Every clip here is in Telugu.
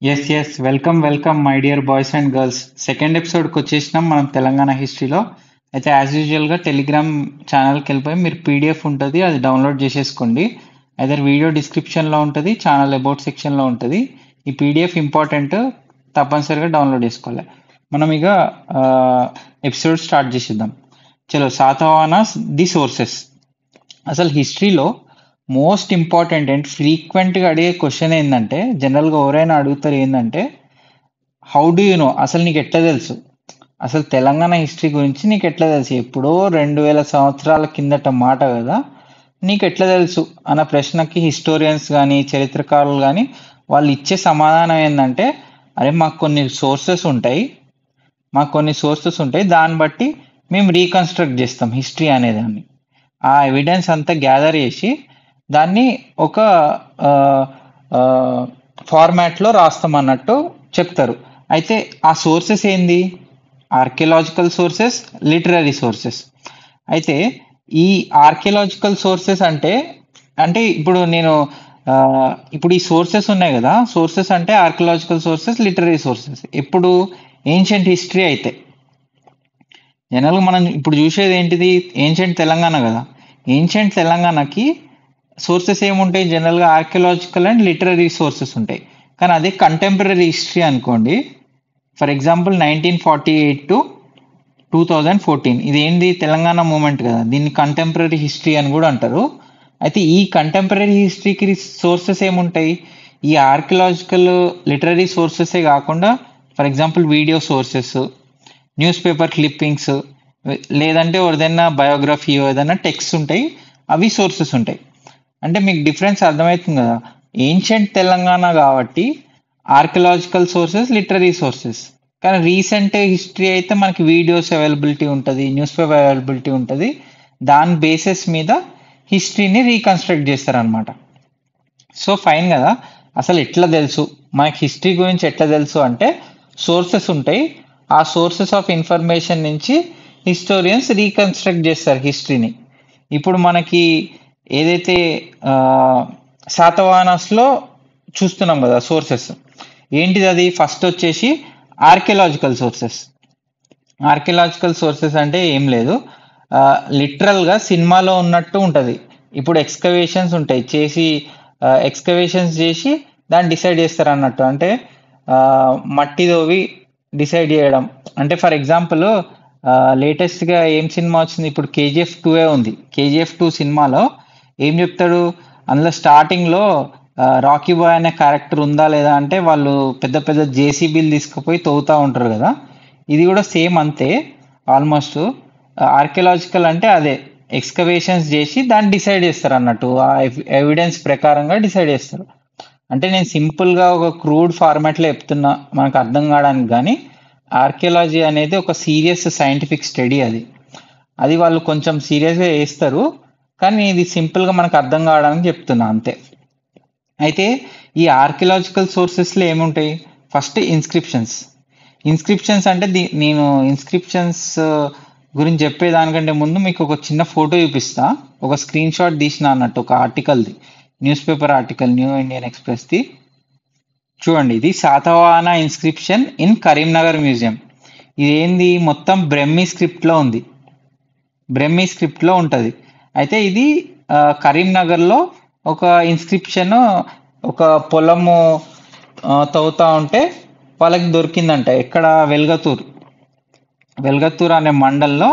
Welcome my dear boys and girls. Second ఎపిసోడ్కి వచ్చేసినాం మనం తెలంగాణ హిస్టరీలో. అయితే యాజ్ యూజువల్గా టెలిగ్రామ్ ఛానల్కి వెళ్ళిపోయి మీరు పీడిఎఫ్ ఉంటుంది, అది డౌన్లోడ్ చేసేసుకోండి. అయితే వీడియో డిస్క్రిప్షన్లో ఉంటుంది, ఛానల్ అబౌట్ సెక్షన్లో ఉంటుంది. ఈ పీడిఎఫ్ ఇంపార్టెంట్, తప్పనిసరిగా డౌన్లోడ్ చేసుకోవాలి. మనం ఇక ఎపిసోడ్ స్టార్ట్ చేసేద్దాం. చలో, శాతవాహనాస్ ది సోర్సెస్. అసలు హిస్టరీలో మోస్ట్ ఇంపార్టెంట్ అండ్ ఫ్రీక్వెంట్గా అడిగే క్వశ్చన్ ఏంటంటే, జనరల్గా ఎవరైనా అడుగుతారు ఏంటంటే, హౌ డూ యూ నో, అసలు నీకు ఎట్లా తెలుసు, అసలు తెలంగాణ హిస్టరీ గురించి నీకు ఎట్లా తెలుసు, ఎప్పుడో 2000 సంవత్సరాల కిందట మాట కదా, నీకు ఎట్లా తెలుసు అన్న ప్రశ్నకి హిస్టోరియన్స్ కానీ చరిత్రకారులు కానీ వాళ్ళు ఇచ్చే సమాధానం ఏంటంటే, అరే మాకు కొన్ని సోర్సెస్ ఉంటాయి, దాన్ని బట్టి మేము రీకన్స్ట్రక్ట్ చేస్తాం హిస్టరీ అనేదాన్ని. ఆ ఎవిడెన్స్ అంతా గ్యాదర్ చేసి దాన్ని ఒక ఫార్మాట్లో రాస్తాం అన్నట్టు చెప్తారు. అయితే ఆ సోర్సెస్ ఏంది? Archaeological sources, literary sources. అయితే ఈ ఆర్కియలాజికల్ సోర్సెస్ అంటే అంటే ఇప్పుడు నేను ఇప్పుడు ఈ సోర్సెస్ ఉన్నాయి కదా, సోర్సెస్ అంటే ఆర్కియలాజికల్ సోర్సెస్, లిటరరీ సోర్సెస్. ఇప్పుడు ఏన్షియంట్ హిస్టరీ అయితే జనరల్గా మనం ఇప్పుడు చూసేది ఏంటిది? ఏన్షియంట్ తెలంగాణ కదా. ఏన్షియంట్ తెలంగాణకి సోర్సెస్ ఏముంటాయి? జనరల్గా ఆర్కియలాజికల్ అండ్ లిటరరీ సోర్సెస్ ఉంటాయి. కానీ అదే కంటెంపరీ హిస్టరీ అనుకోండి, ఫర్ ఎగ్జాంపుల్ 1948 టు 2014, ఇది ఏంటి? తెలంగాణ మూమెంట్ కదా, దీన్ని కంటెంపరీ హిస్టరీ అని కూడా అంటారు. అయితే ఈ కంటెంపరీ హిస్టరీకి సోర్సెస్ ఏముంటాయి? ఈ ఆర్కియలాజికల్ లిటరరీ సోర్సెసే కాకుండా, for example video sources, news paper clippings, లేదంటే ఏదైనా బయోగ్రఫీ, ఏదైనా టెక్స్ట్ ఉంటాయి, అవి సోర్సెస్ ఉంటాయి. అంటే మీకు డిఫరెన్స్ అర్థమవుతుంది కదా. ఏన్షియంట్ తెలంగాణ కాబట్టి ఆర్కియలాజికల్ సోర్సెస్, లిటరరీ సోర్సెస్. కానీ రీసెంట్ హిస్టరీ అయితే మనకి వీడియోస్ అవైలబిలిటీ ఉంటుంది, న్యూస్ పేపర్ అవైలబిలిటీ ఉంటుంది. దాని బేసిస్ మీద హిస్టరీని రీకన్స్ట్రక్ట్ చేస్తారనమాట. సో ఫైన్ కదా. అసలు ఎట్లా తెలుసు మనకి హిస్టరీ గురించి? ఎట్లా తెలుసు అంటే, సోర్సెస్ ఉంటాయి, ఆ సోర్సెస్ ఆఫ్ ఇన్ఫర్మేషన్ నుంచి హిస్టోరియన్స్ రీకన్స్ట్రక్ట్ చేస్తారు హిస్టరీని. ఇప్పుడు మనకి ఏదైతే శాతవాహనాస్లో చూస్తున్నాం కదా సోర్సెస్, ఏంటిది అది? ఫస్ట్ వచ్చేసి ఆర్కియలాజికల్ సోర్సెస్. ఆర్కియలాజికల్ సోర్సెస్ అంటే ఏం లేదు, లిటరల్గా సినిమాలో ఉన్నట్టు ఉంటుంది. ఇప్పుడు ఎక్స్కవేషన్స్ ఉంటాయి, ఎక్స్కవేషన్స్ చేసి దాన్ని డిసైడ్ చేస్తారు అన్నట్టు. అంటే మట్టి తోవి డిసైడ్ చేయడం. అంటే ఫర్ ఎగ్జాంపుల్ లేటెస్ట్గా ఏం సినిమా వచ్చింది? ఇప్పుడు కేజీఎఫ్ 2 ఉంది. కేజీఎఫ్ 2 సినిమాలో ఏం చెప్తాడు? అందులో స్టార్టింగ్లో రాకీ బాయ్ అనే క్యారెక్టర్ ఉందా లేదా అంటే, వాళ్ళు పెద్ద పెద్ద జేసీబీలు తీసుకుపోయి తవ్వుతూ ఉంటారు కదా. ఇది కూడా సేమ్ అంతే ఆల్మోస్ట్. ఆర్కియలాజికల్ అంటే అదే, ఎక్స్కవేషన్స్ చేసి దాన్ని డిసైడ్ చేస్తారు అన్నట్టు, ఆ ఎవిడెన్స్ ప్రకారంగా డిసైడ్ చేస్తారు. అంటే నేను సింపుల్గా ఒక క్రూడ్ ఫార్మాట్లో చెప్తున్నా మనకు అర్థం కావడానికి. కానీ ఆర్కియాలజీ అనేది ఒక సీరియస్ సైంటిఫిక్ స్టడీ. అది వాళ్ళు కొంచెం సీరియస్గా చేస్తారు, కానీ ఇది సింపుల్గా మనకు అర్థం కావడానికి చెప్తున్నా అంతే. అయితే ఈ ఆర్కియలాజికల్ సోర్సెస్లో ఏముంటాయి? ఫస్ట్ ఇన్స్క్రిప్షన్స్ అంటే నేను ఇన్స్క్రిప్షన్స్ గురించి చెప్పేదానికంటే ముందు మీకు ఒక చిన్న ఫోటో చూపిస్తా. ఒక స్క్రీన్ షాట్ తీసిన అన్నట్టు, ఒక ఆర్టికల్ది, newspaper article, New Indian ఎక్స్ప్రెస్ది. చూడండి, ఇది Satavahana inscription in Karimnagar museum. ఇదేంది? మొత్తం బ్రహ్మీ స్క్రిప్ట్లో ఉంది, బ్రహ్మీ స్క్రిప్ట్లో ఉంటుంది. అయితే ఇది కరీంనగర్లో ఒక ఇన్స్క్రిప్షన్, ఒక పొలము తవ్వుతూ ఉంటే వాళ్ళకి దొరికిందంట. ఎక్కడ? వెల్గతూర్ అనే మండల్లో,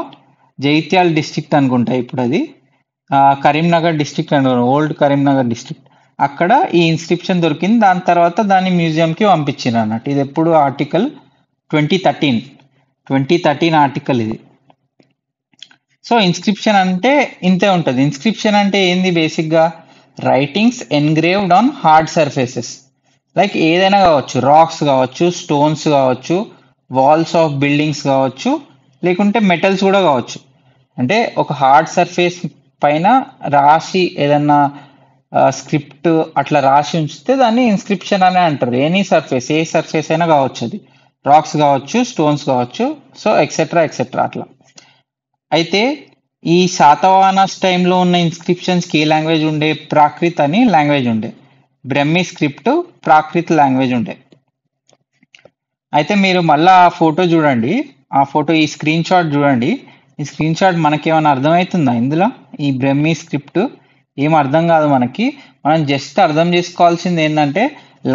జైత్యాల డిస్ట్రిక్ట్ అనుకుంటా ఇప్పుడు అది, కరీంనగర్ డిస్ట్రిక్ట్ అనుకుంటా, ఓల్డ్ కరీంనగర్ డిస్ట్రిక్ట్. అక్కడ ఈ ఇన్స్క్రిప్షన్ దొరికింది. దాని తర్వాత దాన్ని మ్యూజియంకి పంపించారు అన్నట్టు. ఇది ఎప్పుడు? ఆర్టికల్ 2013 ఆర్టికల్ ఇది. సో ఇన్స్క్రిప్షన్ అంటే ఇంతే ఉంటుంది. ఇన్స్క్రిప్షన్ అంటే ఏంది? బేసిక్గా writings engraved on hard surfaces, like ఏదైనా కావచ్చు, రాక్స్ కావచ్చు, స్టోన్స్ కావచ్చు, వాల్స్ ఆఫ్ బిల్డింగ్స్ కావచ్చు, లేకుంటే మెటల్స్ కూడా కావచ్చు. అంటే ఒక హార్డ్ సర్ఫేస్ పైన రాసి ఏదన్నా స్క్రిప్ట్ అట్లా రాసి ఉంచితే దాన్ని ఇన్స్క్రిప్షన్ అనే అంటారు. ఎనీ సర్ఫేస్, ఏ సర్ఫేస్ అయినా కావచ్చు, అది రాక్స్ కావచ్చు, స్టోన్స్ కావచ్చు, సో ఎక్సెట్రా అట్లా. అయితే ఈ శాతవాహనాస్ టైంలో ఉన్న ఇన్స్క్రిప్షన్స్కి ఏ లాంగ్వేజ్ ఉండే? ప్రాకృత్ అని లాంగ్వేజ్ ఉండే. బ్రహ్మీ స్క్రిప్ట్, ప్రాకృత్ లాంగ్వేజ్ ఉండే. అయితే మీరు మళ్ళా ఆ ఫోటో చూడండి. ఆ ఫోటో ఈ స్క్రీన్ షాట్ చూడండి. ఈ స్క్రీన్ షాట్ మనకేమైనా అర్థమవుతుందా ఇందులో? ఈ బ్రహ్మీ స్క్రిప్ట్ ఏం అర్థం కాదు మనకి. మనం జస్ట్ అర్థం చేసుకోవాల్సింది ఏంటంటే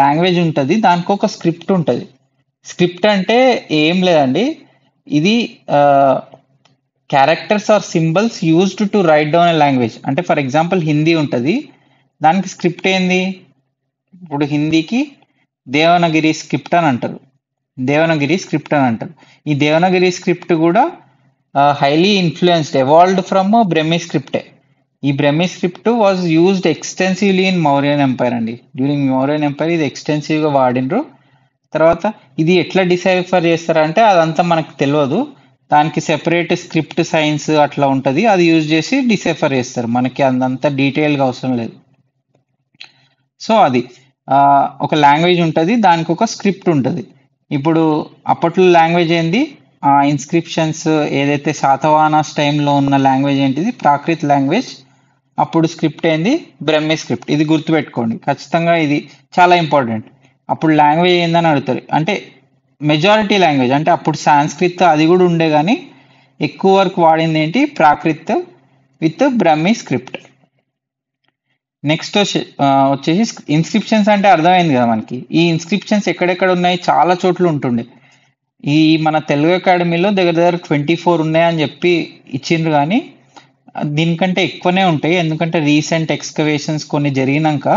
లాంగ్వేజ్ ఉంటుంది, దానికి ఒక స్క్రిప్ట్ ఉంటుంది. స్క్రిప్ట్ అంటే ఏం లేదండి, ఇది characters or symbols used to write down a language. అంటే ఫర్ ఎగ్జాంపుల్ హిందీ ఉంటుంది, దానికి స్క్రిప్ట్ ఏంది? ఇప్పుడు హిందీకి దేవనగిరి స్క్రిప్ట్ అని అంటారు. దేవనగిరి స్క్రిప్ట్ అని అంటారు. ఈ దేవనగిరి స్క్రిప్ట్ కూడా highly influenced, evolved from Brahmi స్క్రిప్టే. ఈ Brahmi script was used extensively in Mauryan empire అండి. డ్యూరింగ్ మౌర్యన్ ఎంపైర్ ఇది ఎక్స్టెన్సివ్గా వాడిండ్రు. తర్వాత ఇది ఎట్లా డిసైఫర్ చేస్తారంటే అదంతా మనకు తెలియదు. దానికి సెపరేట్ స్క్రిప్ట్ సైన్స్ అట్లా ఉంటుంది, అది యూజ్ చేసి డిసైఫర్ చేస్తారు. మనకి అంతంత డీటెయిల్గా అవసరం లేదు. సో అది ఒక లాంగ్వేజ్ ఉంటుంది, దానికి ఒక స్క్రిప్ట్ ఉంటుంది. ఇప్పుడు అప్పట్లో లాంగ్వేజ్ ఏంది? ఇన్స్క్రిప్షన్స్ ఏదైతే శాతవాహనాస్ టైంలో ఉన్న లాంగ్వేజ్ ఏంటిది? ప్రాకృత్ లాంగ్వేజ్. అప్పుడు స్క్రిప్ట్ ఏంది? బ్రహ్మీ స్క్రిప్ట్. ఇది గుర్తుపెట్టుకోండి ఖచ్చితంగా, ఇది చాలా ఇంపార్టెంట్. అప్పుడు లాంగ్వేజ్ ఏందని అడుగుతారు. అంటే మెజారిటీ లాంగ్వేజ్ అంటే అప్పుడు సాంస్క్రిత్ అది కూడా ఉండే, కానీ ఎక్కువ వరకు వాడింది ఏంటి? Prakrit with Brahmi script. Next వచ్చేసి ఇన్స్క్రిప్షన్స్ అంటే అర్థమైంది కదా మనకి. ఈ ఇన్స్క్రిప్షన్స్ ఎక్కడెక్కడ ఉన్నాయి? చాలా చోట్ల ఉంటుండే. ఈ మన తెలుగు అకాడమీలో దగ్గర దగ్గర 24 ఉన్నాయని చెప్పి ఇచ్చిండ్రు, కానీ దీనికంటే ఎక్కువనే ఉంటాయి. ఎందుకంటే రీసెంట్ ఎక్స్కవేషన్స్ కొన్ని జరిగినాక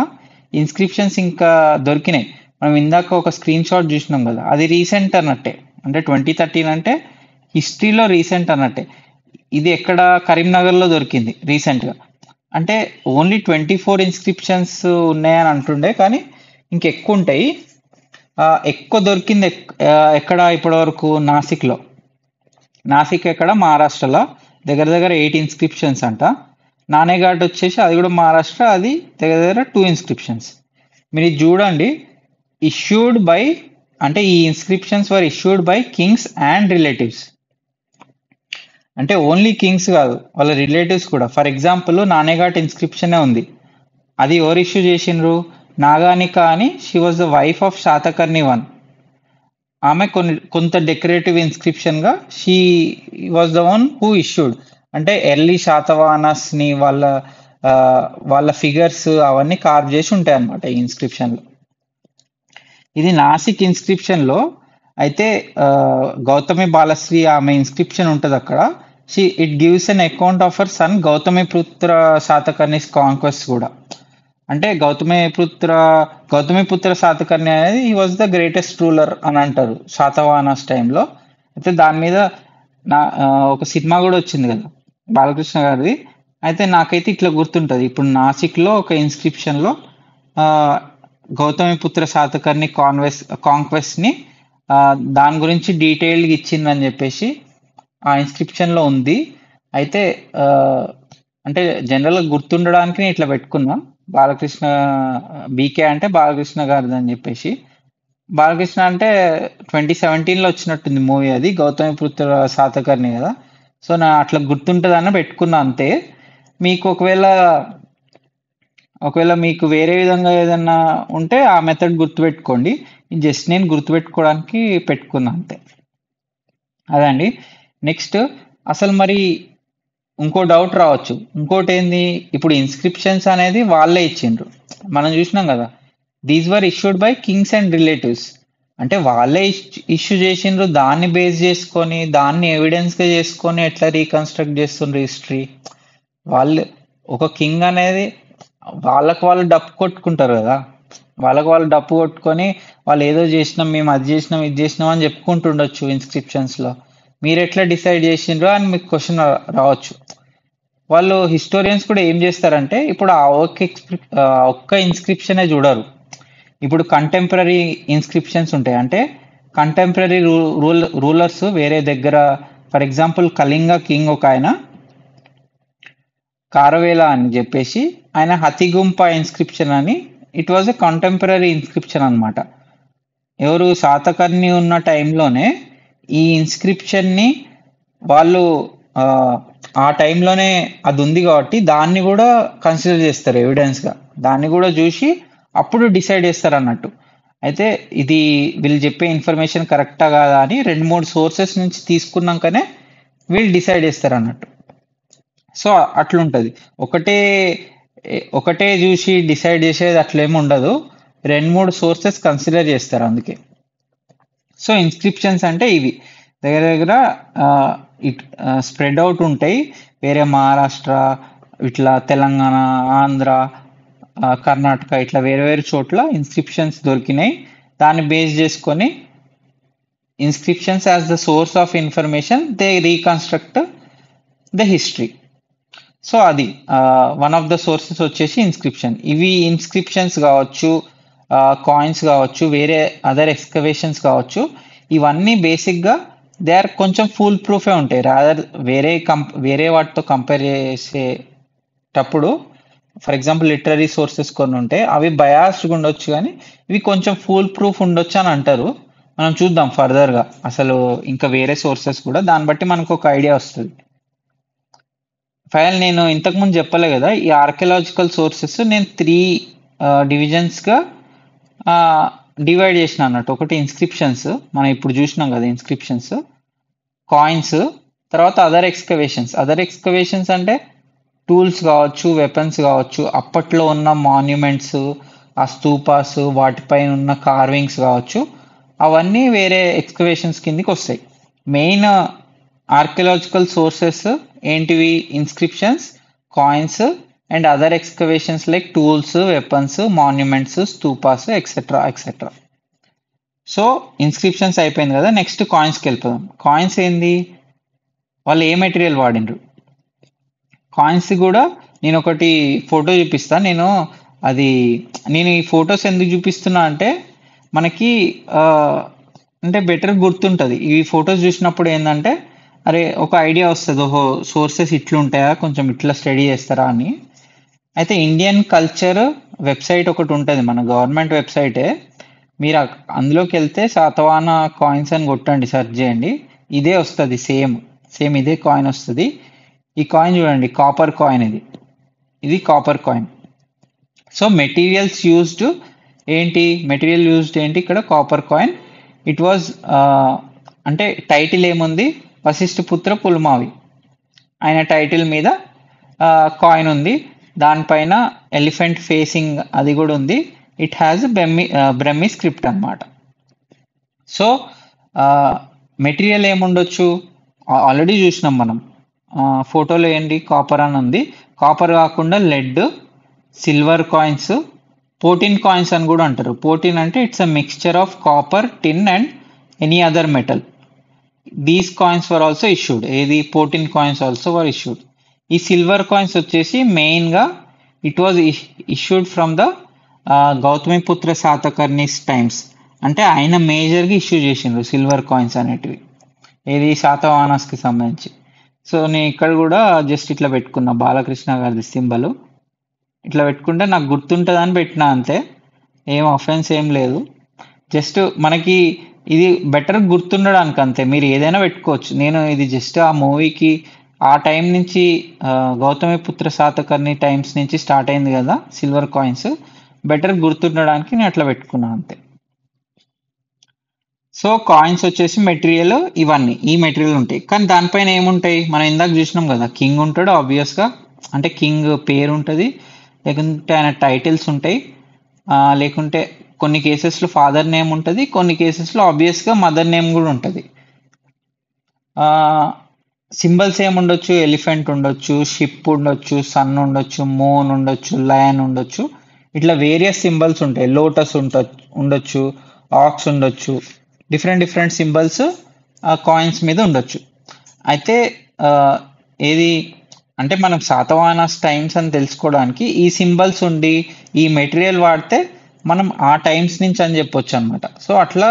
ఇన్స్క్రిప్షన్స్ ఇంకా దొరికినాయి. మనం ఇందాక ఒక స్క్రీన్ షాట్ చూసినాం కదా, అది రీసెంట్ అన్నట్టే. అంటే 2013 అంటే హిస్టరీలో రీసెంట్ అన్నట్టే. ఇది ఎక్కడ? కరీంనగర్లో దొరికింది రీసెంట్గా. అంటే ఓన్లీ 24 ఇన్స్క్రిప్షన్స్ ఉన్నాయని అంటుండే, కానీ ఇంకెక్కువ ఉంటాయి. ఎక్కువ దొరికింది ఎక్కడ ఇప్పటి వరకు? నాసిక్లో. నాసిక్ ఎక్కడ? మహారాష్ట్రలో. దగ్గర దగ్గర 8 ఇన్స్క్రిప్షన్స్ అంట. నానేఘాట్ వచ్చేసి అది కూడా మహారాష్ట్ర, అది దగ్గర దగ్గర 2 ఇన్స్క్రిప్షన్స్. మీరు ఇది చూడండి. ఇష్యూడ్ బై, అంటే ఈ inscriptions were issued by Kings and relatives. అంటే ఓన్లీ కింగ్స్ కాదు, వాళ్ళ రిలేటివ్స్ కూడా. ఫర్ ఎగ్జాంపుల్ నానేఘాట్ ఇన్స్క్రిప్షనే ఉంది, అది ఎవరు ఇష్యూ చేసిండ్రు? నాగానిక అని. She was the wife of Satakarni one. ఆమె కొంత డెకరేటివ్ ఇన్స్క్రిప్షన్ గా she was the one who issued. అంటే ఎర్లీ శాతవాహనస్ ని వాళ్ళ ఫిగర్స్ అవన్నీ కార్వ్ చేసి ఉంటాయి అన్నమాట ఈ ఇన్స్క్రిప్షన్ లో. ఇది నాసిక్ ఇన్స్క్రిప్షన్ లో అయితే గౌతమి బాలశ్రీ ఆమె ఇన్స్క్రిప్షన్ ఉంటుంది అక్కడ. It gives an account of her son Gautamiputra Satakarni's conquest కూడా. అంటే గౌతమిపుత్ర శాతకర్ణి అనేది he was the greatest ruler అని అంటారు శాతవాహనాస్ టైంలో. అయితే దాని మీద ఒక సినిమా కూడా వచ్చింది కదా బాలకృష్ణ గారిది. అయితే నాకైతే ఇట్లా గుర్తుంటుంది, ఇప్పుడు నాసిక్లో ఒక ఇన్స్క్రిప్షన్లో గౌతమిపుత్ర శాతకర్ణి కాంక్వెస్ట్ని దాని గురించి డీటెయిల్గా ఇచ్చిందని చెప్పేసి ఆ ఇన్స్క్రిప్షన్లో ఉంది. అయితే అంటే జనరల్గా గుర్తుండడానికి నేను ఇట్లా పెట్టుకున్నా, బాలకృష్ణ బీకే అంటే బాలకృష్ణ గారిది అని చెప్పేసి. బాలకృష్ణ అంటే 2017లో వచ్చినట్టుంది మూవీ, అది గౌతమిపుత్ర శాతకర్ణి కదా. సో నా అట్లా గుర్తుంటుందని పెట్టుకున్నా అంతే. మీకు ఒకవేళ మీకు వేరే విధంగా ఏదన్నా ఉంటే ఆ మెథడ్ గుర్తుపెట్టుకోండి. జస్ట్ నేను గుర్తుపెట్టుకోవడానికి పెట్టుకున్నా అంతే. అదండి. నెక్స్ట్ అసలు మరి ఇంకో డౌట్ రావచ్చు. ఇంకోటి ఏంది? ఇప్పుడు ఇన్స్క్రిప్షన్స్ అనేది వాళ్ళే ఇచ్చిండ్రు, మనం చూసినాం కదా. These were issued by Kings and relatives. అంటే వాళ్ళే ఇష్యూ చేసిండ్రు, దాన్ని బేస్ చేసుకొని దాన్ని ఎవిడెన్స్గా చేసుకొని ఎట్లా రీకన్స్ట్రక్ట్ చేస్తుండ్రు హిస్టరీ. వాళ్ళు ఒక కింగ్ అనేది వాళ్ళకు వాళ్ళు డప్పు కొట్టుకుంటారు కదా, వాళ్ళకు వాళ్ళు డప్పు కొట్టుకొని వాళ్ళు ఏదో చేసినాం, మేము అది చేసినాం ఇది చేసినాం అని చెప్పుకుంటుండొచ్చు ఇన్స్క్రిప్షన్స్లో. మీరు ఎట్లా డిసైడ్ చేసిండ్రో అని మీకు క్వశ్చన్ రావచ్చు. వాళ్ళు హిస్టోరియన్స్ కూడా ఏం చేస్తారంటే ఇప్పుడు ఆ ఒక్క ఇన్స్క్రిప్షనే చూడరు. ఇప్పుడు కంటెంపరీ ఇన్స్క్రిప్షన్స్ ఉంటాయి. అంటే కంటెంపరీ రూలర్స్ వేరే దగ్గర, ఫర్ ఎగ్జాంపుల్ కళింగ కింగ్ ఒక ఆయన కారవేల అని చెప్పేసి, ఆయన హతిగుంప ఇన్స్క్రిప్షన్ అని, it was a contemporary inscription అనమాట. ఎవరు? శాతకర్ణి ఉన్న టైంలోనే ఈ ఇన్స్క్రిప్షన్ని వాళ్ళు ఆ టైంలోనే అది ఉంది కాబట్టి దాన్ని కూడా కన్సిడర్ చేస్తారు ఎవిడెన్స్గా. దాన్ని కూడా చూసి అప్పుడు డిసైడ్ చేస్తారు అన్నట్టు. అయితే ఇది వీళ్ళు చెప్పే ఇన్ఫర్మేషన్ కరెక్టా కాదా అని 2-3 సోర్సెస్ నుంచి తీసుకున్నాకనే వీళ్ళు డిసైడ్ చేస్తారు అన్నట్టు. సో అట్లుంటది. ఒకటే ఒకటే చూసి డిసైడ్ చేసేది అట్లేమి ఉండదు. 2-3 సోర్సెస్ కన్సిడర్ చేస్తారు అందుకే. సో ఇన్స్క్రిప్షన్స్ అంటే ఇవి దగ్గర దగ్గర ఇట్ స్ప్రెడ్ అవుట్ ఉంటాయి. వేరే మహారాష్ట్ర, ఇట్లా తెలంగాణ, ఆంధ్ర, కర్ణాటక ఇట్లా వేరే వేరే చోట్ల ఇన్స్క్రిప్షన్స్ దొరికినాయి. దాన్ని బేస్ చేసుకొని inscriptions as the source of information they reconstruct the history. So అది వన్ ఆఫ్ ద సోర్సెస్ వచ్చేసి ఇన్స్క్రిప్షన్. ఇవి ఇన్స్క్రిప్షన్స్ కావచ్చు, కాయిన్స్ కావచ్చు, వేరే అదర్ ఎక్స్కవేషన్స్ కావచ్చు, ఇవన్నీ బేసిక్గా దే ఆర్ కొంచెం ఫుల్ ప్రూఫే ఉంటాయి. రాదర్ వేరే వాటితో కంపేర్ చేసేటప్పుడు ఫర్ ఎగ్జాంపుల్ లిటరరీ సోర్సెస్ కొన్ని ఉంటాయి, అవి బయాస్డ్గా ఉండొచ్చు కానీ ఇవి కొంచెం ఫుల్ ప్రూఫ్ ఉండొచ్చు అని అంటారు. మనం చూద్దాం ఫర్దర్గా అసలు ఇంకా వేరే సోర్సెస్ కూడా, దాన్ని బట్టి మనకు ఒక ఐడియా వస్తుంది. ఫైనల్ నేను ఇంతకుముందు చెప్పలే కదా, ఈ ఆర్కియలాజికల్ సోర్సెస్ నేను 3 డివిజన్స్గా డివైడ్ చేసిన అన్నట్టు. ఒకటి ఇన్స్క్రిప్షన్స్, మనం ఇప్పుడు చూసినాం కదా ఇన్స్క్రిప్షన్స్, కాయిన్స్, తర్వాత అదర్ ఎక్స్కవేషన్స్. అదర్ ఎక్స్కవేషన్స్ అంటే టూల్స్ కావచ్చు, వెపన్స్ కావచ్చు, అప్పట్లో ఉన్న మాన్యుమెంట్స్, ఆ స్తూపాస్, వాటిపైన ఉన్న కార్వింగ్స్ కావచ్చు, అవన్నీ వేరే ఎక్స్కవేషన్స్ కిందకి వస్తాయి. మెయిన్ ఆర్కియలాజికల్ సోర్సెస్ ఏంటివి? Inscriptions, coins and other excavations like tools, weapons, monuments, స్తూపాస్ etcetera etcetera. So inscriptions అయిపోయింది కదా, నెక్స్ట్ కాయిన్స్కి వెళ్ళిపోదాం. కాయిన్స్ ఏంది? వాళ్ళు ఏ మెటీరియల్ వాడిండ్రు? కాయిన్స్ కూడా నేను ఒకటి ఫోటో చూపిస్తాను. నేను ఈ ఫొటోస్ ఎందుకు చూపిస్తున్నా అంటే మనకి అంటే బెటర్ గుర్తుంటుంది. ఈ ఫొటోస్ చూసినప్పుడు ఏంటంటే అరే ఒక ఐడియా వస్తుంది, ఓహో సోర్సెస్ ఇట్లుంటాయా, కొంచెం ఇట్లా స్టడీ చేస్తారా అని. అయితే ఇండియన్ కల్చర్ వెబ్సైట్ ఒకటి ఉంటుంది, మన గవర్నమెంట్ వెబ్సైటే. మీరు అందులోకి వెళ్తే శాతవాహన కాయిన్స్ అని కొట్టండి, సెర్చ్ చేయండి, ఇదే వస్తుంది. సేమ్ ఇదే కాయిన్ వస్తుంది. ఈ కాయిన్ చూడండి, కాపర్ కాయిన్. ఇది copper coin. So material used ఏంటి ఇక్కడ? Copper coin. ఇట్ వాజ్ అంటే టైటిల్ ఏముంది? వశిష్ఠపుత్ర పులమావి. ఆయన టైటిల్ మీద కాయిన్ ఉంది, దానిపైన ఎలిఫెంట్ ఫేసింగ్ అది కూడా ఉంది. ఇట్ హ్యాస్ బ్రహ్మి స్క్రిప్ట్ అన్నమాట. సో మెటీరియల్ ఏముండొచ్చు? ఆల్రెడీ చూసినాం మనం ఫోటోలో ఏంటి, కాపర్ అని ఉంది. కాపర్ కాకుండా lead, silver coins, potin coins అని కూడా అంటారు. పోర్టిన్ అంటే it's a mixture of copper, tin and any other metal. These coins were also issued. ఏది? Potin coins also were issued. ఈ సిల్వర్ కాయిన్స్ వచ్చేసి మెయిన్గా it was issued from the Gautamiputra Satakarni's times. అంటే ఆయన మేజర్గా ఇష్యూ చేసిండ్రు సిల్వర్ కాయిన్స్ అనేటివి, ఏది? శాతవాహనాస్కి సంబంధించి. సో నేను ఇక్కడ కూడా జస్ట్ ఇట్లా పెట్టుకున్నా, బాలకృష్ణ గారి సింబల్ ఇట్లా పెట్టుకుంటే నాకు గుర్తుంటుందని పెట్టినా అంతే, ఏం అఫెన్స్ ఏం లేదు. జస్ట్ మనకి ఇది బెటర్ గుర్తుండడానికి అంతే. మీరు ఏదైనా పెట్టుకోవచ్చు. నేను ఇది జస్ట్ ఆ మూవీకి ఆ టైం నుంచి గౌతమిపుత్ర శాతకర్ణి టైమ్స్ నుంచి స్టార్ట్ అయింది కదా సిల్వర్ కాయిన్స్, బెటర్ గుర్తుండడానికి నేను అట్లా పెట్టుకున్నాను అంతే. సో కాయిన్స్ వచ్చేసి మెటీరియల్, ఇవన్నీ ఈ మెటీరియల్ ఉంటాయి. కానీ దానిపైన ఏముంటాయి? మనం ఇందాక చూసినాం కదా, కింగ్ ఉంటాడు ఆబ్వియస్గా, అంటే కింగ్ పేరు ఉంటుంది, లేకుంటే ఆయన టైటిల్స్ ఉంటాయి, లేకుంటే కొన్ని కేసెస్లో ఫాదర్ నేమ్ ఉంటుంది, కొన్ని కేసెస్లో ఆబ్వియస్గా మదర్ నేమ్ కూడా ఉంటుంది. సింబల్స్ ఏముండొచ్చు? ఎలిఫెంట్ ఉండొచ్చు, షిప్ ఉండొచ్చు, సన్ ఉండొచ్చు, మూన్ ఉండొచ్చు, లయన్ ఉండొచ్చు, ఇట్లా వేరియస్ సింబల్స్ ఉంటాయి. లోటస్ ఉండొచ్చు, ఆక్స్ ఉండొచ్చు, డిఫరెంట్ సింబల్స్ కాయిన్స్ మీద ఉండొచ్చు. అయితే ఏది అంటే మనం శాతవాహనాస్ టైమ్స్ అని తెలుసుకోవడానికి ఈ సింబల్స్ ఉండి ఈ మెటీరియల్ వాడితే మనం ఆ టైమ్స్ నుంచి అని చెప్పొచ్చు అనమాట. సో అట్లా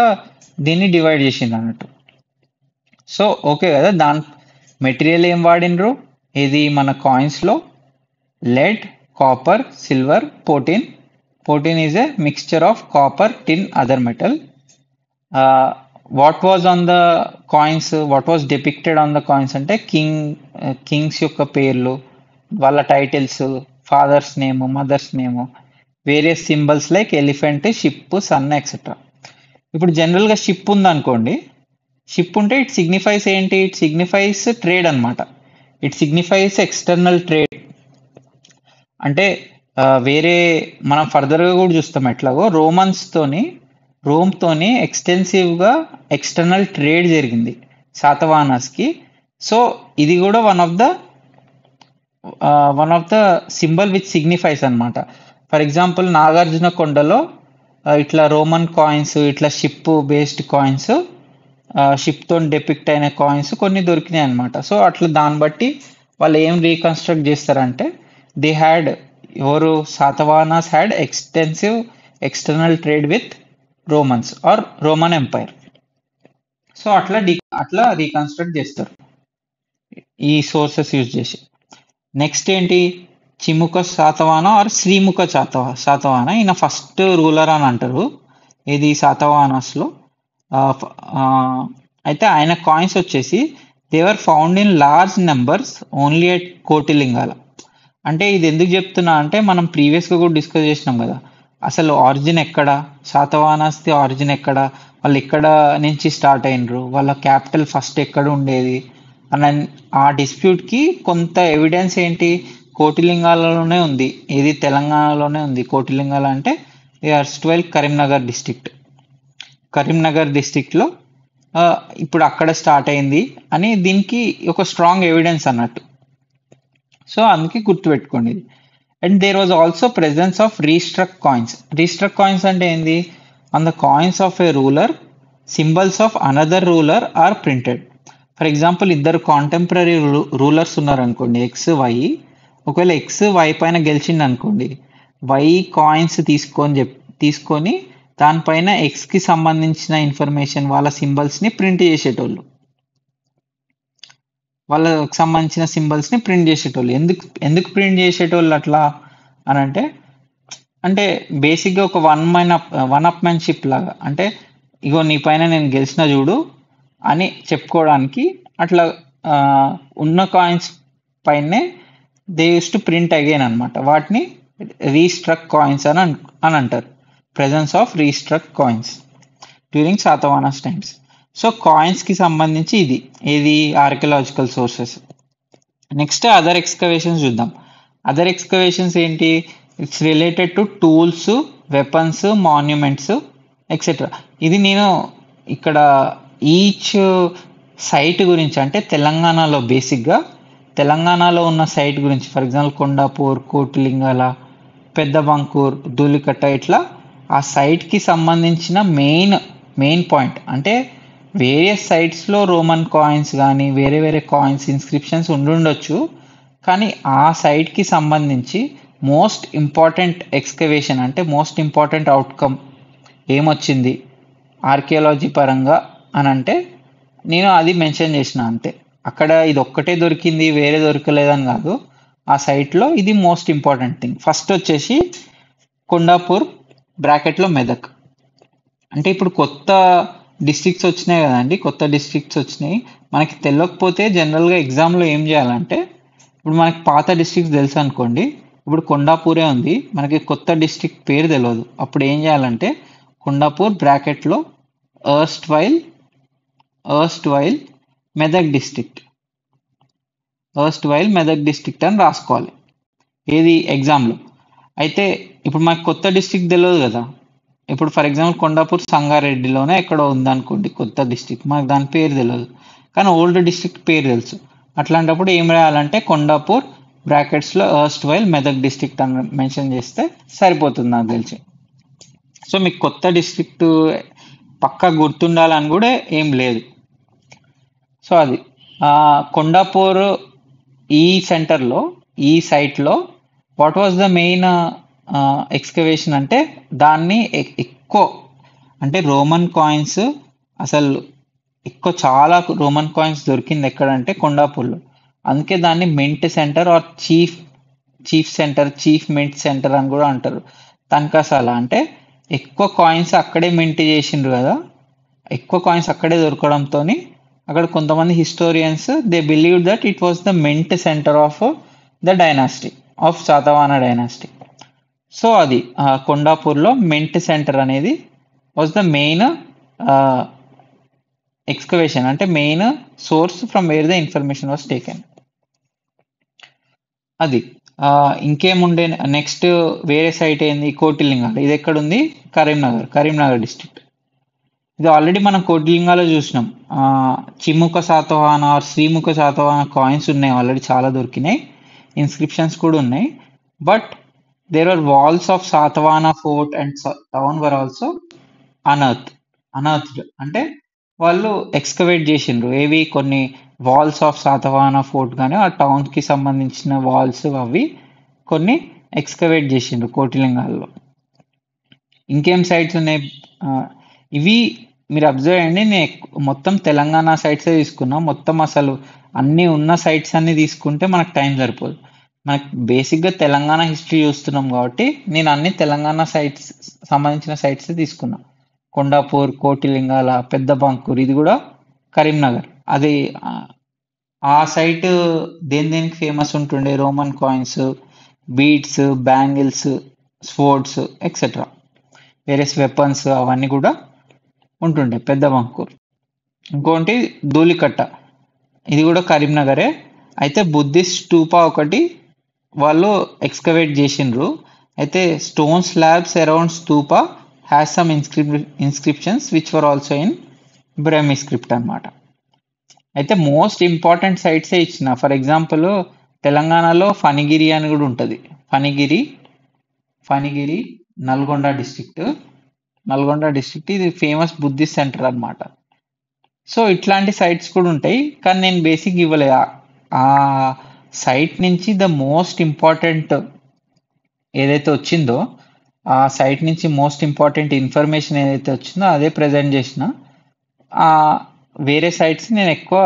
దీన్ని డివైడ్ చేసింది అన్నట్టు. సో ఓకే కదా, దాని మెటీరియల్ ఏం వాడినరు? ఇది మన కాయిన్స్లో lead, copper, silver, potin. Potin is a mixture of copper, tin, other metal. What was on the coins? What was depicted on the coins అంటే కింగ్స్ యొక్క పేర్లు, వాళ్ళ titles, father's name, mother's name, various symbols like elephant, ship, sun etcetera. ఇప్పుడు జనరల్గా షిప్ ఉందనుకోండి, షిప్ ఉంటే ఇట్ సిగ్నిఫైస్ ఏంటి? ఇట్ సిగ్నిఫైస్ ట్రేడ్ అనమాట. It signifies external trade. అంటే వేరే మనం ఫర్దర్గా కూడా చూస్తాం ఎట్లాగో రోమ్తోని ఎక్స్టెన్సివ్గా ఎక్స్టర్నల్ ట్రేడ్ జరిగింది శాతవాహనాస్కి. సో ఇది కూడా one of the symbol which signifies అనమాట. ఫర్ ఎగ్జాంపుల్ నాగార్జున కొండలో ఇట్లా రోమన్ కాయిన్స్, ఇట్లా షిప్ బేస్డ్ కాయిన్స్, షిప్తో డెపిక్ట్ అయిన కాయిన్స్ కొన్ని దొరికినాయి అనమాట. సో అట్లా దాన్ని బట్టి వాళ్ళు ఏం రీకన్స్ట్రక్ట్ చేస్తారంటే they had Satavahanas had extensive external trade with Romans or Roman empire. So అట్లా రీకన్స్ట్రక్ట్ చేస్తారు ఈ సోర్సెస్ యూజ్ చేసి. నెక్స్ట్ ఏంటి? చిముక శాతవాహన ఆర్ శ్రీముఖ శాతవాహన. ఈయన ఫస్ట్ రూలర్ అని అంటారు ఇది శాతవాహనస్లో. అయితే ఆయన కాయిన్స్ వచ్చేసి they were found in large numbers only at Kotilingala. అంటే ఇది ఎందుకు చెప్తున్నా అంటే మనం ప్రీవియస్గా కూడా డిస్కస్ చేసినాం కదా, అసలు ఆరిజిన్ ఎక్కడ, శాతవాహనాస్ది ఆరిజిన్ ఎక్కడ, వాళ్ళు ఎక్కడ నుంచి స్టార్ట్ అయినరు, వాళ్ళ క్యాపిటల్ ఫస్ట్ ఎక్కడ ఉండేది అని ఆ డిస్ప్యూట్కి కొంత ఎవిడెన్స్ ఏంటి కోటిలింగాలలోనే ఉంది. ఇది తెలంగాణలోనే ఉంది. కోటిలింగాల అంటే ఎర్స్ట్వైల్ కరీంనగర్ డిస్ట్రిక్ట్లో ఇప్పుడు అక్కడ స్టార్ట్ అయింది అని దీనికి ఒక స్ట్రాంగ్ ఎవిడెన్స్ అన్నట్టు. సో అందుకే గుర్తుపెట్టుకోండి ఇది. And there was also presence of restruck coins. Restruck coins అంటే ఏంది? On the coins of a ruler symbols of another ruler are printed. For example ఇద్దరు కాంటెంపరీ రూలర్స్ ఉన్నారనుకోండి, ఎక్స్ వై. ఒకవేళ ఎక్స్ వై పైన గెలిచింది అనుకోండి, వై కాయిన్స్ తీసుకొని దానిపైన ఎక్స్కి సంబంధించిన ఇన్ఫర్మేషన్ వాళ్ళ సింబల్స్ని ప్రింట్ చేసేటోళ్ళు. వాళ్ళకి సంబంధించిన సింబల్స్ని ప్రింట్ చేసేటోళ్ళు. ఎందుకు ప్రింట్ చేసేటోళ్ళు అట్లా అని అంటే బేసిక్గా ఒక వన్ అప్మెన్షిప్ లాగా. అంటే ఇగో నీ పైన నేను గెలిచిన చూడు అని చెప్పుకోవడానికి అట్లా ఉన్న కాయిన్స్ పైనే they use to print again అనమాట. వాటిని రీస్ట్రక్ కాయిన్స్ అని అంటారు. Presence of restruck coins during Satavahanas times. So కాయిన్స్కి సంబంధించి ఇది archaeological sources. Next other excavations చూద్దాం. అదర్ ఎక్స్కవేషన్స్ ఏంటి? It's related to tools, weapons, monuments etcetera. ఇది నేను ఇక్కడ ఈచ్ సైట్ గురించి, అంటే తెలంగాణలో బేసిక్గా తెలంగాణలో ఉన్న సైట్ గురించి, ఫర్ ఎగ్జాంపుల్ కొండాపూర్, కోటిలింగాల, పెద్ద బంకూర్, ధూళికట్ట, ఇట్లా ఆ సైట్కి సంబంధించిన మెయిన్ పాయింట్. అంటే వేరియస్ సైట్స్లో రోమన్ కాయిన్స్ కానీ వేరే కాయిన్స్ ఇన్స్క్రిప్షన్స్ ఉండుండొచ్చు, కానీ ఆ సైట్కి సంబంధించి మోస్ట్ ఇంపార్టెంట్ ఎక్స్కవేషన్ అంటే మోస్ట్ ఇంపార్టెంట్ అవుట్కమ్ ఏమొచ్చింది ఆర్కియాలజీ పరంగా అని అంటే నేను అది మెన్షన్ చేసిన అంతే. అక్కడ ఇది ఒక్కటే దొరికింది వేరే దొరకలేదని కాదు, ఆ సైట్లో ఇది మోస్ట్ ఇంపార్టెంట్ థింగ్. ఫస్ట్ వచ్చేసి కొండాపూర్ బ్రాకెట్లో మెదక్. అంటే ఇప్పుడు కొత్త డిస్ట్రిక్ట్స్ వచ్చినాయి కదండి, కొత్త డిస్ట్రిక్ట్స్ వచ్చినాయి. మనకి తెలియకపోతే జనరల్గా ఎగ్జామ్లో ఏం చేయాలంటే, ఇప్పుడు మనకి పాత డిస్ట్రిక్ట్స్ తెలుసు అనుకోండి, ఇప్పుడు కొండాపూరే ఉంది, మనకి కొత్త డిస్ట్రిక్ట్ పేరు తెలియదు. అప్పుడు ఏం చేయాలంటే కొండాపూర్ బ్రాకెట్లో ఎర్స్ట్ వైల్ మెదక్ డిస్ట్రిక్ట్ అని రాసుకోవాలి ఏది ఎగ్జామ్లో. అయితే ఇప్పుడు మనకు కొత్త డిస్ట్రిక్ట్ తెలియదు కదా. ఇప్పుడు ఫర్ ఎగ్జాంపుల్ కొండాపూర్ సంగారెడ్డిలోనే ఎక్కడో ఉందనుకోండి కొత్త డిస్ట్రిక్ట్, మనకు దాని పేరు తెలియదు, కానీ ఓల్డ్ డిస్ట్రిక్ట్ పేరు తెలుసు. అట్లాంటప్పుడు ఏం రాయాలంటే కొండాపూర్ బ్రాకెట్స్లో ఎర్స్ట్ వైల్ మెదక్ డిస్ట్రిక్ట్ అని మెన్షన్ చేస్తే సరిపోతుంది నాకు తెలిసి. సో మీకు కొత్త డిస్ట్రిక్ట్ పక్కా గుర్తుండాలని కూడా ఏం లేదు. సో అది కొండాపూర్ ఈ సెంటర్లో ఈ సైట్లో what was the main excavation అంటే దాన్ని ఎక్కువ అంటే రోమన్ కాయిన్స్ అసలు ఎక్కువ చాలా రోమన్ కాయిన్స్ దొరికింది ఎక్కడంటే కొండాపూర్లో. అందుకే దాన్ని mint centre or chief mint centre అని కూడా అంటారు. తనకసాల అంటే ఎక్కువ కాయిన్స్ అక్కడే మింట్ చేసిండ్రు కదా, ఎక్కువ కాయిన్స్ అక్కడే దొరకడంతో అక్కడ కొంతమంది historians they believe that it was the mint centre of the dynasty of Satavahana dynasty. So అది కొండాపూర్లో మెంట్ సెంటర్ అనేది వాజ్ ద మెయిన్ ఎక్స్కవేషన్, అంటే main source from where the information was taken. అది ఇంకేముండే నెక్స్ట్ వేరే సైట్ ఏంది, కోటిలింగాల. ఇది ఎక్కడుంది? కరీంనగర్ డిస్ట్రిక్ట్. ఇది ఆల్రెడీ మనం కోటిలింగాలో చూసినాం. చిముక శాతవాహన ఆర్ శ్రీముఖ శాతవాహన కాయిన్స్ ఉన్నాయి, ఆల్రెడీ చాలా దొరికినాయి, ఇన్స్క్రిప్షన్స్ కూడా ఉన్నాయి. But there are walls of Satavahana fort and town were also unearthed. అంటే వాళ్ళు ఎక్స్కవేట్ చేసిండ్రు ఏవి, కొన్ని వాల్స్ ఆఫ్ శాతవాహన ఫోర్ట్ కానీ ఆ టౌన్ కి సంబంధించిన వాల్స్ అవి కొన్ని ఎక్స్కవేట్ చేసిండ్రు కోటిలింగాల్లో. ఇంకేం సైట్స్ ఉన్నాయి? ఇవి మీరు అబ్జర్వ్ చేయండి, నేను మొత్తం తెలంగాణ సైట్సే తీసుకున్నా. మొత్తం అసలు అన్ని ఉన్న సైట్స్ అన్ని తీసుకుంటే మనకు టైం సరిపోదు. మనకు బేసిక్గా తెలంగాణ హిస్టరీ చూస్తున్నాం కాబట్టి నేను అన్ని తెలంగాణ సైట్స్ సంబంధించిన సైట్స్ తీసుకున్నా. కొండాపూర్, కోటిలింగాల, పెద్ద బంకూర్, ఇది కూడా కరీంనగర్. అది ఆ సైట్ దేనికి ఫేమస్ ఉంటుండే? Roman coins, beads, bangles, sports etcetera, వేరే వెపన్స్ అవన్నీ కూడా ఉంటుండే పెద్ద బంకూర్. ఇంకోటి ధూళికట్ట, ఇది కూడా కరీంనగరే. అయితే బుద్ధిస్ట్ స్టూపా ఒకటి వాళ్ళు ఎక్స్కవేట్ చేసిండ్రు. అయితే stone slabs around స్తూపా has some inscriptions which were also in Brahmi script అనమాట. అయితే మోస్ట్ ఇంపార్టెంట్ సైట్సే ఇచ్చిన. ఫర్ ఎగ్జాంపుల్ తెలంగాణలో ఫణిగిరి అని కూడా ఉంటుంది. ఫణిగిరి నల్గొండ డిస్ట్రిక్ట్ ఇది ఫేమస్ బుద్ధిస్ట్ సెంటర్ అనమాట. సో ఇట్లాంటి సైట్స్ కూడా ఉంటాయి, కానీ నేను బేసిక్ ఇవ్వలే. ఆ సైట్ నుంచి ద మోస్ట్ ఇంపార్టెంట్ ఏదైతే వచ్చిందో, ఆ సైట్ నుంచి మోస్ట్ ఇంపార్టెంట్ ఇన్ఫర్మేషన్ ఏదైతే వచ్చిందో అదే ప్రజెంట్ చేసిన. వేరే సైట్స్ నేను ఎక్కువ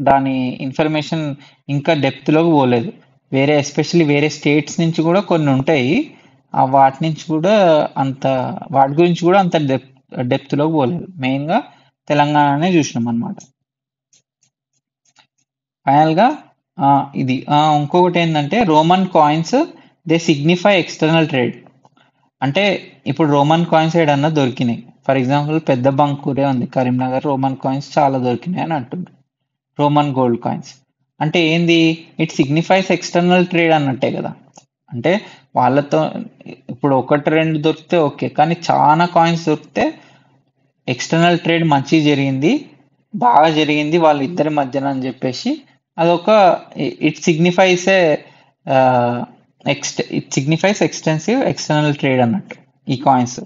దాని ఇన్ఫర్మేషన్ ఇంకా డెప్త్లోకి పోలేదు. ఎస్పెషల్లీ వేరే స్టేట్స్ నుంచి కూడా కొన్ని ఉంటాయి, వాటి గురించి కూడా అంత డెప్త్లోకి పోలేదు. మెయిన్గా తెలంగాణనే చూసినాం అనమాట. ఫైనల్గా ఇది ఇంకొకటి ఏంటంటే, Roman coins they signify external trade. అంటే ఇప్పుడు రోమన్ కాయిన్స్ ఏడన్నా దొరికినాయి, ఫర్ ఎగ్జాంపుల్ పెద్ద బంకూరే ఉంది కరీంనగర్, రోమన్ కాయిన్స్ చాలా దొరికినాయి అని అంటున్నారు. రోమన్ గోల్డ్ కాయిన్స్ అంటే ఏంది? ఇట్ సిగ్నిఫైస్ ఎక్స్టర్నల్ ట్రేడ్ అన్నట్టే కదా. అంటే వాళ్ళతో ఇప్పుడు ఒకటి రెండు దొరికితే ఓకే, కానీ చాలా కాయిన్స్ దొరికితే ఎక్స్టర్నల్ ట్రేడ్ మంచిగా జరిగింది, బాగా జరిగింది వాళ్ళిద్దరి మధ్యన అని చెప్పేసి అదొక it signifies extensive external trade అన్నట్టు ఈ కాయిన్స్.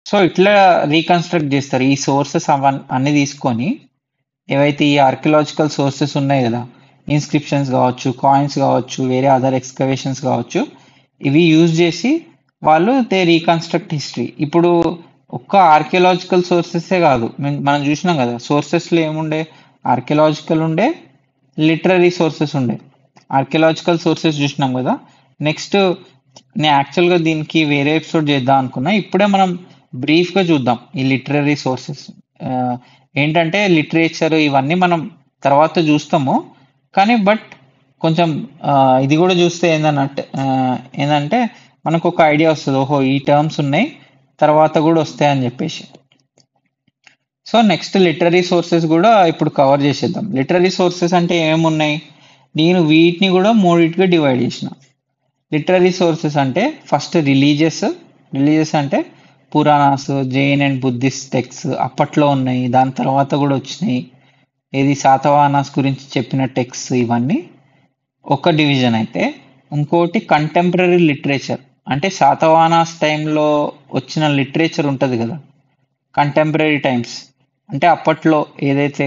సో ఇట్లా రీకన్స్ట్రక్ట్ చేస్తారు ఈ సోర్సెస్ అన్ని తీసుకొని. ఏవైతే ఈ ఆర్కియలాజికల్ సోర్సెస్ ఉన్నాయి కదా, ఇన్స్క్రిప్షన్స్ కావచ్చు, కాయిన్స్ కావచ్చు, వేరే అదర్ ఎక్స్కవేషన్స్ కావచ్చు, ఇవి యూజ్ చేసి వాళ్ళు దే రీకన్స్ట్రక్ట్ హిస్టరీ. ఇప్పుడు ఒక్క ఆర్కియలాజికల్ సోర్సెసే కాదు, మనం చూసినాం కదా సోర్సెస్లో ఏముండే, ఆర్కియలాజికల్ ఉండే, లిటరరీ సోర్సెస్ ఉండే. ఆర్కియలాజికల్ సోర్సెస్ చూసినాం కదా. నెక్స్ట్ నేను యాక్చువల్గా దీనికి వేరే ఎపిసోడ్ చేద్దాం అనుకున్నా, ఇప్పుడే మనం బ్రీఫ్గా చూద్దాం ఈ లిటరరీ సోర్సెస్. ఏంటంటే లిటరేచర్ ఇవన్నీ మనం తర్వాత చూస్తాము, కానీ బట్ కొంచెం ఇది కూడా చూస్తే ఏంటంటే మనకు ఒక ఐడియా వస్తుంది, ఓహో ఈ టర్మ్స్ ఉన్నాయి తర్వాత కూడా వస్తాయి అని చెప్పేసి. సో నెక్స్ట్ లిటరరీ సోర్సెస్ కూడా ఇప్పుడు కవర్ చేసేద్దాం. లిటరరీ సోర్సెస్ అంటే ఏమున్నాయి, నేను వీటిని కూడా మూడింటిగా డివైడ్ చేసిన. లిటరరీ సోర్సెస్ అంటే ఫస్ట్ రిలీజియస్ అంటే Puranas, Jain and Buddhist text అప్పట్లో ఉన్నాయి, దాని తర్వాత కూడా వచ్చినాయి. ఏది శాతవాహనాస్ గురించి చెప్పిన టెక్స్ట్, ఇవన్నీ ఒక డివిజన్. అయితే ఇంకోటి కంటెంపరీ లిటరేచర్, అంటే శాతవాహనాస్ టైంలో వచ్చిన లిటరేచర్ ఉంటుంది కదా, కంటెంపరీ టైమ్స్ అంటే అప్పట్లో ఏదైతే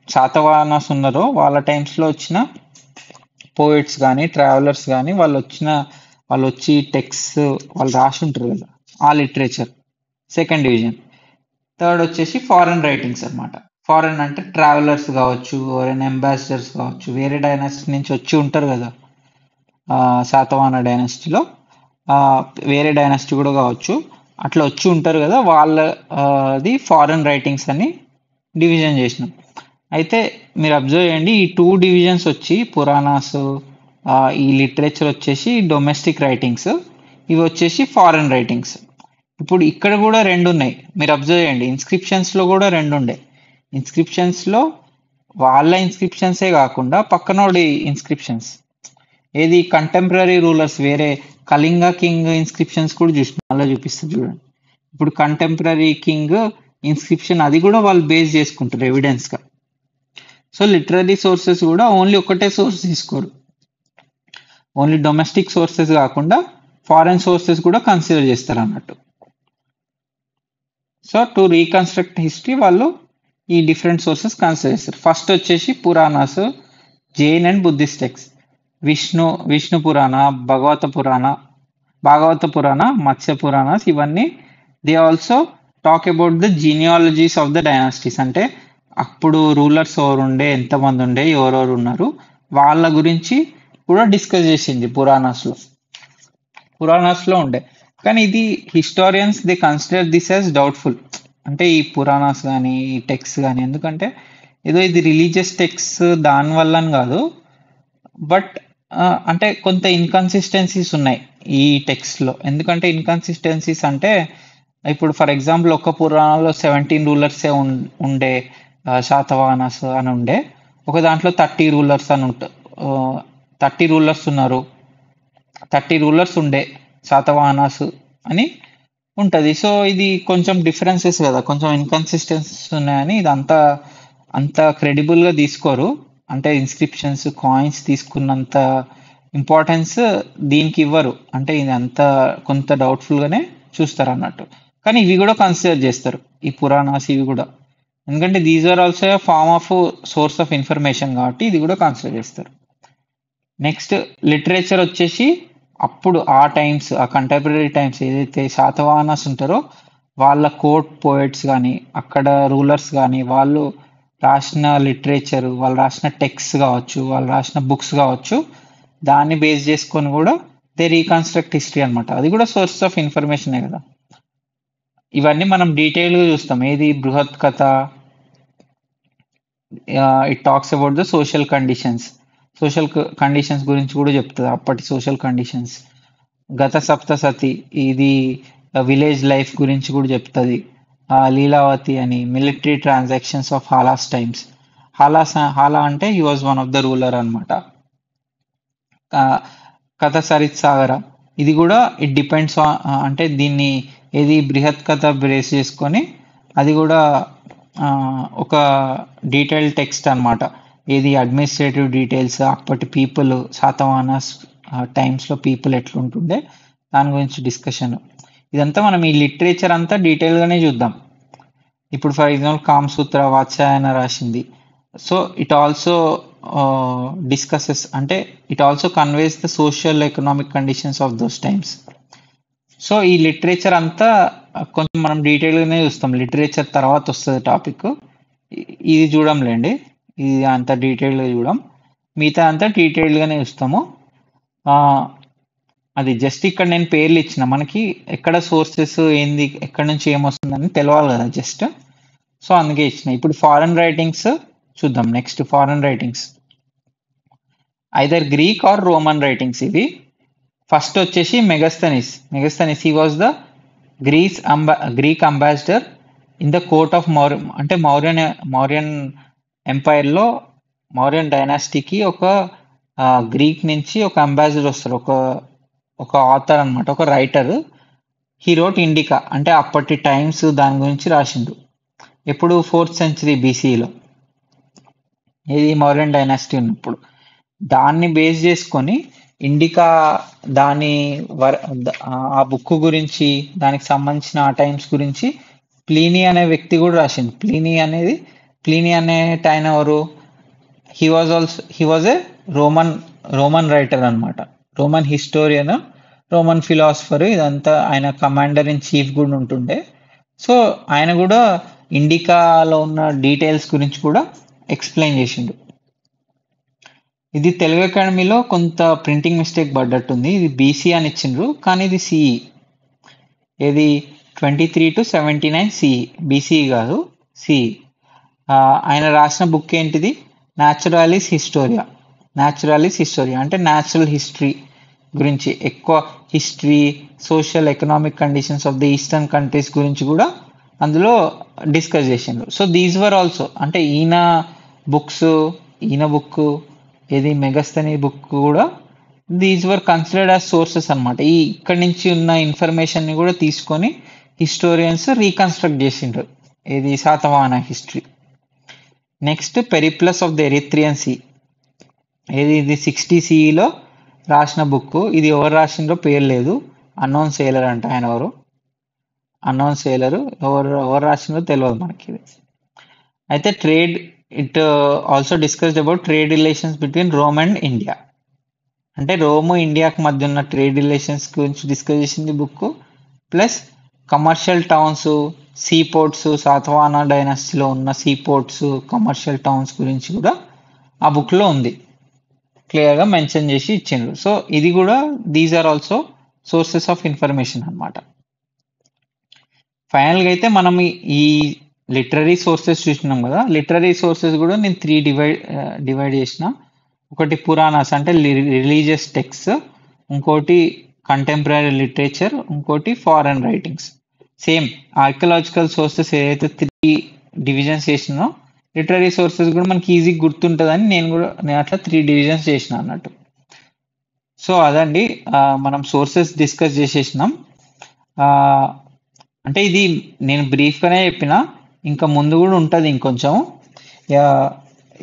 శాతవాహనాస్ ఉన్నారో వాళ్ళ టైమ్స్లో వచ్చిన పోయిట్స్ కానీ ట్రావెలర్స్ కానీ వాళ్ళు వచ్చి టెక్స్ట్ వాళ్ళు రాసి ఉంటారు కదా, ఆ లిటరేచర్ సెకండ్ డివిజన్. థర్డ్ వచ్చేసి ఫారెన్ రైటింగ్స్ అనమాట. ఫారెన్ అంటే ట్రావెలర్స్ కావచ్చు, ఎవరైనా అంబాసిడర్స్ కావచ్చు, వేరే డైనాసిటీ నుంచి వచ్చి ఉంటారు కదా, శాతవాహన డైనాసిటీలో వేరే డైనాసిటీ కూడా కావచ్చు, అట్లా వచ్చి ఉంటారు కదా, వాళ్ళది ఫారెన్ రైటింగ్స్ అని డివిజన్ చేసినాం. అయితే మీరు అబ్జర్వ్ చేయండి, ఈ 2 డివిజన్స్ వచ్చి పురాణాస్, ఈ లిటరేచర్ వచ్చేసి డొమెస్టిక్ రైటింగ్స్, ఇవి వచ్చేసి ఫారెన్ రైటింగ్స్. ఇప్పుడు ఇక్కడ కూడా రెండు ఉన్నాయి, మీరు అబ్జర్వ్ చేయండి. ఇన్స్క్రిప్షన్స్లో కూడా రెండు ఉండే. ఇన్స్క్రిప్షన్స్లో వాళ్ళ ఇన్స్క్రిప్షన్సే కాకుండా పక్కనోడి ఇన్స్క్రిప్షన్స్, ఏది కంటెంపరీ రూలర్స్, వేరే కళింగ కింగ్ ఇన్స్క్రిప్షన్స్ కూడా మళ్ళీ చూపిస్తుంది చూడండి. ఇప్పుడు కంటెంపరీ కింగ్ ఇన్స్క్రిప్షన్ అది కూడా వాళ్ళు బేస్ చేసుకుంటారు ఎవిడెన్స్గా. సో లిటరరీ సోర్సెస్ కూడా ఓన్లీ ఒకటే సోర్స్ తీసుకోరు, ఓన్లీ డొమెస్టిక్ సోర్సెస్ కాకుండా ఫారెన్ సోర్సెస్ కూడా కన్సిడర్ చేస్తారు అన్నట్టు. సో టు రీకన్స్ట్రక్ట్ హిస్టరీ వాళ్ళు ఈ డిఫరెంట్ సోర్సెస్ కన్సిడర్ చేస్తారు. ఫస్ట్ వచ్చేసి Puranas, Jain and Buddhist text, Vishnu Purana, Bhagavata Purana, Matsya Puranas, ఇవన్నీ they also talk about the genealogies of the dynasties. అంటే అప్పుడు రూలర్స్ ఎవరు ఉండే, ఎంతమంది ఉండే, ఎవరెవరు ఉన్నారు, వాళ్ళ గురించి కూడా డిస్కస్ చేసింది పురాణాస్లో ఉండే. కానీ ఇది historians they consider this as doubtful. అంటే ఈ పురాణాస్ కానీ ఈ టెక్స్ట్ కానీ, ఎందుకంటే ఏదో ఇది రిలీజియస్ టెక్స్ట్ దానివల్ల అని కాదు, బట్ అంటే కొంత ఇన్కన్సిస్టెన్సీస్ ఉన్నాయి ఈ టెక్స్ట్లో. ఎందుకంటే ఇన్కన్సిస్టెన్సీస్ అంటే ఇప్పుడు ఫర్ ఎగ్జాంపుల్ ఒక పురాణంలో 17 రూలర్సే ఉండే, శాతవాహనాస్ అని ఉండే, ఒక దాంట్లో 30 రూలర్స్ అని 30 రూలర్స్ ఉన్నారు, 30 రూలర్స్ ఉండే శాతవాహనాస్ అని ఉంటుంది. సో ఇది కొంచెం డిఫరెన్సెస్ కదా, కొంచెం ఇన్కన్సిస్టెన్సీస్ ఉన్నాయని ఇది అంత క్రెడిబుల్గా తీసుకోరు. అంటే ఇన్స్క్రిప్షన్స్, కాయిన్స్ తీసుకున్నంత ఇంపార్టెన్స్ దీనికి ఇవ్వరు. అంటే ఇది కొంత డౌట్ఫుల్గానే చూస్తారు అన్నట్టు. కానీ ఇవి కూడా కన్సిడర్ చేస్తారు, ఈ పురాణాస్ ఇవి కూడా, ఎందుకంటే these are also a form of source of information కాబట్టి ఇది కూడా కన్సిడర్ చేస్తారు. నెక్స్ట్ లిటరేచర్ వచ్చేసి అప్పుడు ఆ టైమ్స్, ఆ కంటెంపరీ టైమ్స్ ఏదైతే శాతవాహనాస్ ఉంటారో వాళ్ళ కోర్ట్ పోయిట్స్ కానీ, అక్కడ రూలర్స్ కానీ, వాళ్ళు రాసిన లిటరేచర్, వాళ్ళు రాసిన టెక్స్ట్ కావచ్చు, వాళ్ళు రాసిన బుక్స్ కావచ్చు, దాన్ని బేస్ చేసుకొని కూడా దే రీకన్స్ట్రక్ట్ హిస్టరీ అనమాట. అది కూడా సోర్స్ ఆఫ్ ఇన్ఫర్మేషనే కదా. ఇవన్నీ మనం డీటెయిల్గా చూస్తాం. ఏది బృహత్ కథ, it talks about the social conditions గురించి కూడా చెప్తుంది, అప్పటి సోషల్ కండిషన్స్. గత సప్తసతి ఇది విలేజ్ లైఫ్ గురించి కూడా చెప్తుంది. లీలావతి అని military transactions of Hala's times. Hala అంటే he was one of the ruler అనమాట. కథ సరిత్ సాగర, ఇది కూడా ఇట్ డిపెండ్స్ అంటే దీన్ని ఏది బృహత్ కథ బేస్ చేసుకొని అది కూడా ఒక డీటెయిల్ టెక్స్ట్ అనమాట. ఏది అడ్మినిస్ట్రేటివ్ డీటెయిల్స్, అప్పటి పీపుల్, శాతవాహనాస్ టైమ్స్లో పీపుల్ ఎట్లుంటుండే దాని గురించి డిస్కషన్. ఇదంతా మనం ఈ లిటరేచర్ అంతా డీటెయిల్గానే చూద్దాం. ఇప్పుడు ఫర్ ఎగ్జాంపుల్ కామసూత్ర వాత్స్యాయన రాసింది. సో ఇట్ ఆల్సో డిస్కసెస్, అంటే it also conveys the social economic conditions of those times. So ఈ లిటరేచర్ అంతా కొంచెం మనం డీటెయిల్గానే చూస్తాం. లిటరేచర్ తర్వాత వస్తుంది టాపిక్, ఇది చూడంలేండి, ఇది అంత డీటెయిల్గా చూడం, మిగతా అంతా డీటెయిల్గానే చూస్తాము. అది జస్ట్ ఇక్కడ నేను పేర్లు ఇచ్చిన, మనకి ఎక్కడ సోర్సెస్ ఏంది, ఎక్కడి నుంచి ఏమొస్తుందని తెలవాలి కదా జస్ట్, సో అందుకే ఇచ్చిన. ఇప్పుడు ఫారెన్ రైటింగ్స్ చూద్దాం. Next foreign writings either Greek are Roman writings ఇవి. ఫస్ట్ వచ్చేసి Megasthenes. He was the Greek ambassador in the court of అంటే మౌర్యన్ ఎంపైర్లో మౌర్యన్ డైనాసిటీకి ఒక గ్రీక్ నుంచి ఒక అంబాసిడర్ వస్తారు, ఒక ఆథర్ అనమాట, ఒక రైటర్. హీ రోట్ ఇండికా, అంటే అప్పటి టైమ్స్ దాని గురించి రాసిండు. ఎప్పుడు 4th century BCEలో, ఇది మౌర్యన్ డైనాసిటీ ఉన్నప్పుడు. దాన్ని బేస్ చేసుకొని ఇండికా ఆ బుక్ గురించి, దానికి సంబంధించిన ఆ టైమ్స్ గురించి ప్లీనీ అనే వ్యక్తి కూడా రాసిండు. ప్లీనీ అనే ఆయన ఎవరు? He was a Roman writer అనమాట, రోమన్ హిస్టోరియన్, రోమన్ ఫిలాసఫర్. ఇదంతా ఆయన కమాండర్ ఇన్ చీఫ్ కూడా ఉంటుండే. సో ఆయన కూడా ఇండికాలో ఉన్న డీటెయిల్స్ గురించి కూడా ఎక్స్ప్లెయిన్ చేసిండు. ఇది తెలుగు అకాడమీలో కొంత ప్రింటింగ్ మిస్టేక్ పడ్డట్టుంది. ఇది BC అని ఇచ్చిండ్రు, కానీ ఇది CE. ఇది 23 to 79 CE, BCE కాదు, CE. ఆయన రాసిన బుక్ ఏంటిది? న్యాచురాలిస్ హిస్టోరియా అంటే న్యాచురల్ హిస్టరీ గురించి. ఎక్కువ history, social economic conditions of the eastern countries గురించి కూడా అందులో డిస్కస్ చేసిండ్రు. సో దీస్ వర్ ఆల్సో అంటే ఈయన బుక్ ఏది మెగస్తనీ బుక్ కూడా these were considered as sources అనమాట. ఇక్కడి నుంచి ఉన్న ఇన్ఫర్మేషన్ ని కూడా తీసుకొని హిస్టోరియన్స్ రీకన్స్ట్రక్ట్ చేసిండ్రు ఇది Satavahana history. Next Periplus of the Erythrean sea, ఇది 60 CEలో రాసిన బుక్. ఇది ఎవరు రాసిండ్రో పేరు లేదు, అన్నోన్ సేలర్ అంట ఆయన ఎవరు, అన్నోన్ సేలర్ ఎవరు రాసిండ్రో తెలియదు మనకి ఇది. అయితే trade it also discussed about trade relations between Rome and India, అంటే రోము ఇండియాకి మధ్య ఉన్న ట్రేడ్ రిలేషన్స్ గురించి డిస్కస్ చేసింది book. Plus commercial towns, sea ports, Satavahana డైనాసిటీలో ఉన్న సీ పోర్ట్స్, కమర్షియల్ టౌన్స్ గురించి కూడా ఆ బుక్లో ఉంది, క్లియర్గా మెన్షన్ చేసి ఇచ్చిండ్రు. సో ఇది కూడా these are also sources of information అనమాట. ఫైనల్గా అయితే మనం ఈ లిటరరీ సోర్సెస్ చూసినాం కదా, లిటరరీ సోర్సెస్ కూడా నేను 3 డివైడ్ చేసిన. ఒకటి పురాణాస్ అంటే రిలీజియస్ టెక్స్ట్, ఇంకోటి కంటెంపరీ లిటరేచర్, ఇంకోటి foreign writings. Same archaeological sources ఏదైతే 3 డివిజన్స్ చేసినో లిటరరీ సోర్సెస్ కూడా మనకి ఈజీగా గుర్తుంటుందని నేను అట్లా 3 డివిజన్స్ చేసిన అన్నట్టు. సో అదండి, మనం సోర్సెస్ డిస్కస్ చేసేసినాం. అంటే ఇది నేను బ్రీఫ్గానే చెప్పిన, ఇంకా ముందు కూడా ఉంటుంది ఇంకొంచెం.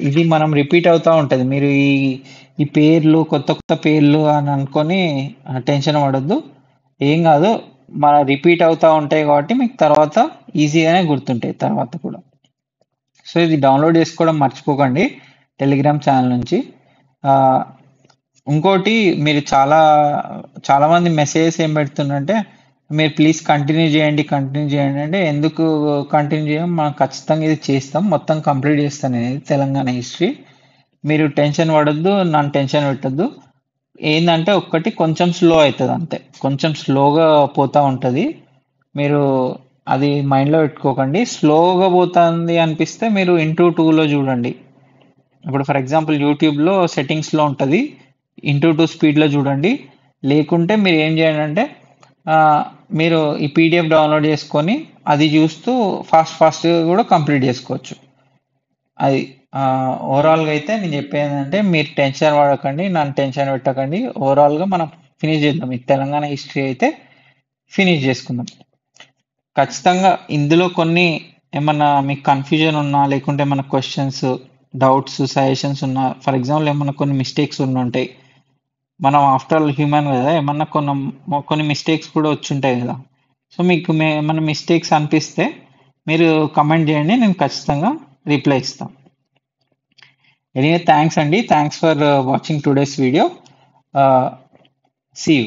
ఇది మనం రిపీట్ అవుతూ ఉంటుంది. మీరు ఈ పేర్లు కొత్త కొత్త పేర్లు అని అనుకొని టెన్షన్ పడొద్దు, ఏం కాదు, మన రిపీట్ అవుతూ ఉంటాయి కాబట్టి మీకు తర్వాత ఈజీగానే గుర్తుంటాయి తర్వాత కూడా. సో ఇది డౌన్లోడ్ చేసుకోవడం మర్చిపోకండి టెలిగ్రామ్ ఛానల్ నుంచి. ఇంకోటి మీరు చాలా మంది మెసేజెస్ ఏం పెడుతుందంటే మీరు ప్లీజ్ కంటిన్యూ చేయండి అంటే ఎందుకు కంటిన్యూ చేయం, మనం ఖచ్చితంగా ఇది చేస్తాం, మొత్తం కంప్లీట్ చేస్తాను నేను తెలంగాణ హిస్టరీ. మీరు టెన్షన్ పడొద్దు, నన్ను టెన్షన్ పెట్టద్దు. ఏంటంటే ఒక్కటి కొంచెం స్లో అవుతుంది అంతే, కొంచెం స్లోగా పోతూ ఉంటుంది. మీరు అది మైండ్లో పెట్టుకోకండి. స్లోగా పోతుంది అనిపిస్తే మీరు ఇంటూ 2లో చూడండి. ఇప్పుడు ఫర్ ఎగ్జాంపుల్ యూట్యూబ్లో సెట్టింగ్స్లో ఉంటుంది, ఇంటూ 2 స్పీడ్లో చూడండి. లేకుంటే మీరు ఏం చేయండి అంటే మీరు ఈ పీడిఎఫ్ డౌన్లోడ్ చేసుకొని అది చూస్తూ ఫాస్ట్గా కూడా కంప్లీట్ చేసుకోవచ్చు. అది ఓవరాల్గా అయితే నేను చెప్పేది అంటే మీరు టెన్షన్ పడకండి, నన్ను టెన్షన్ పెట్టకండి. ఓవరాల్గా మనం ఫినిష్ చేద్దాం, ఈ తెలంగాణ హిస్టరీ అయితే ఫినిష్ చేసుకుందాం ఖచ్చితంగా. ఇందులో కొన్ని ఏమన్నా మీకు కన్ఫ్యూజన్ ఉన్నా, లేకుంటే ఏమన్నా క్వశ్చన్స్, డౌట్స్, సజెషన్స్ ఉన్నా, ఫర్ ఎగ్జాంపుల్ ఏమన్నా కొన్ని మిస్టేక్స్ ఉంటాయి, మనం ఆఫ్టర్ ఆల్ హ్యూమన్ కదా, ఏమన్నా కొన్ని మిస్టేక్స్ కూడా వచ్చి ఉంటాయి కదా. సో మీకు ఏమన్నా మిస్టేక్స్ అనిపిస్తే మీరు కమెంట్ చేయండి, నేను ఖచ్చితంగా రిప్లై ఇస్తాను. ఎనీవే థ్యాంక్స్ అండి, thanks for watching today's video. See you.